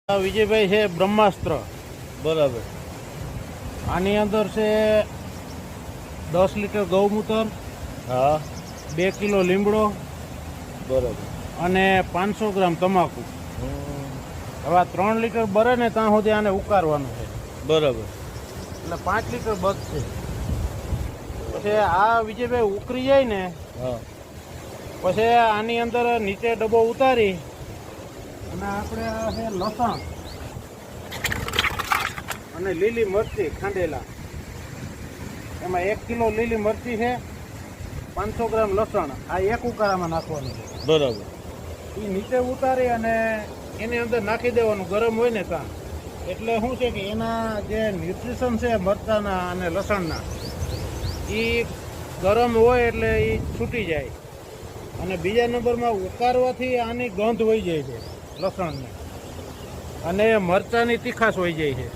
વિજયભાઈ છે બ્રહ્માસ્ત્ર બરાબર. આની અંદર છે 10 લીટર ગૌમૂત્ર, હા 2 કિલો લીમડો બરાબર. અને 500 ગ્રામ તમાકુ. હવે આ 3 લીટર બરે ને ત્યાં સુધી આને ઉકાળવાનું છે. બરાબર. એટલે 5 લીટર બચશે. પછી આ વિજયભાઈ ઉકળી જાય ને હા પછી આની અંદર નીચે ડબ્બો ઉતારી અને આપણે આ છે લસણ અને લીલી મરચી ખાંડેલા. એમાં 1 કિલો લીલી મરચી છે, 500 ગ્રામ લસણ. આ એક ઉકાળામાં નાખવાનું છે. બરાબર. એ નીચે ઉતારી અને એની અંદર નાખી દેવાનું ગરમ હોય ને ત્યાં. એટલે શું છે કે એના જે ન્યુટ્રિશન છે મરચાના અને લસણના એ ગરમ હોય એટલે એ છૂટી જાય. અને બીજા નંબરમાં ઉકાળવાથી આની ગંધ વહી જાય છે લસણની, અને મરચાંની તીખાશ વહી જાય છે.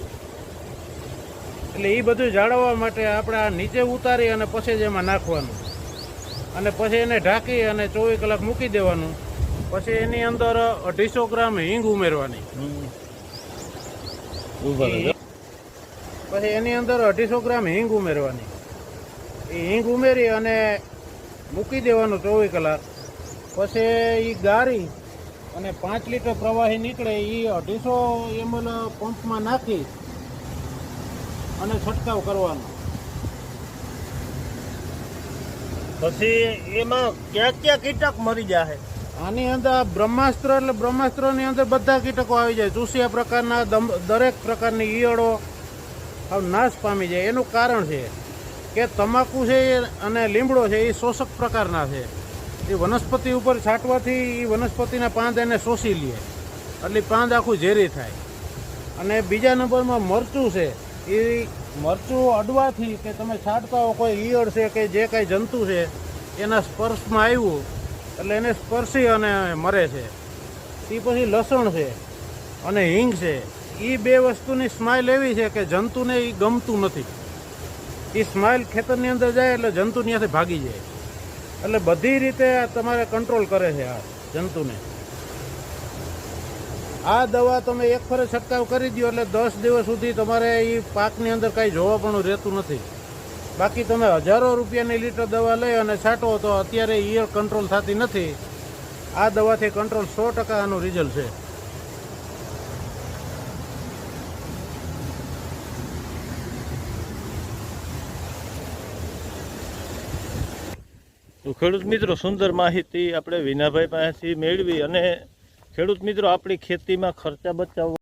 એટલે એ બધું જાળવવા માટે આપણે આ નીચે ઉતારી અને પછી જ એમાં નાખવાનું, અને પછી એને ઢાંકી અને 24 કલાક મૂકી દેવાનું. પછી એની અંદર 250 ગ્રામ હિંગ ઉમેરવાની. પછી એની અંદર 250 ગ્રામ હિંગ ઉમેરવાની. એ હિંગ ઉમેરી અને મૂકી દેવાનું 24 કલાક. પછી એ ગાળી અને 5 લીટર પ્રવાહી નીકળે એ 250 ml પંપમાં નાખી અને છંટકાવ કરવાનો. પછી એમાં ક્યાં ક્યાં કીટક મરી જાય? આની અંદર બ્રહ્માસ્ત્ર એટલે બ્રહ્માસ્ત્રની અંદર બધા કીટકો આવી જાય. ચૂસિયા પ્રકારના દરેક પ્રકારની ઈયળો નાશ પામી જાય. એનું કારણ છે કે તમાકુ છે અને લીમડો છે એ શોષક પ્રકારના છે. એ વનસ્પતિ ઉપર છાંટવાથી એ વનસ્પતિના પાંદ એને શોષી લે, એટલે પાંદ આખું ઝેરી થાય. અને બીજા નંબરમાં મરચું છે, એ મરચું અડવાથી કે તમે છાંટતા હો કોઈ ઈયળ છે કે જે કાંઈ જંતુ છે એના સ્પર્શમાં આવ્યું એટલે એને સ્પર્શી અને મરે છે. એ પછી લસણ છે અને હિંગ છે. એ બે વસ્તુની સ્માઇલ એવી છે કે જંતુને એ ગમતું નથી. એ સ્માઇલ ખેતરની અંદર જાય એટલે જંતુ ત્યાંથી ભાગી જાય. એટલે બધી રીતે તમારે કંટ્રોલ કરે છે આ જંતુને. આ દવા તમે એક ફરે છંટકાવ કરી દો એટલે 10 દિવસ સુધી તમારે એ પાકની અંદર કાંઈ જોવા પણ રહેતું નથી. બાકી તમે હજારો રૂપિયાની લીટર દવા લઈ અને છાંટો તો અત્યારે ઈયળ કંટ્રોલ થતી નથી. આ દવાથી કંટ્રોલ 100% આનું રિઝલ્ટ છે. તો ખેડૂત મિત્રો, સુંદર માહિતી આપણે વિનાભાઈ પાસેથી મેળવી. અને ખેડૂત મિત્રો, આપણી ખેતીમાં ખર્ચા બચાવવા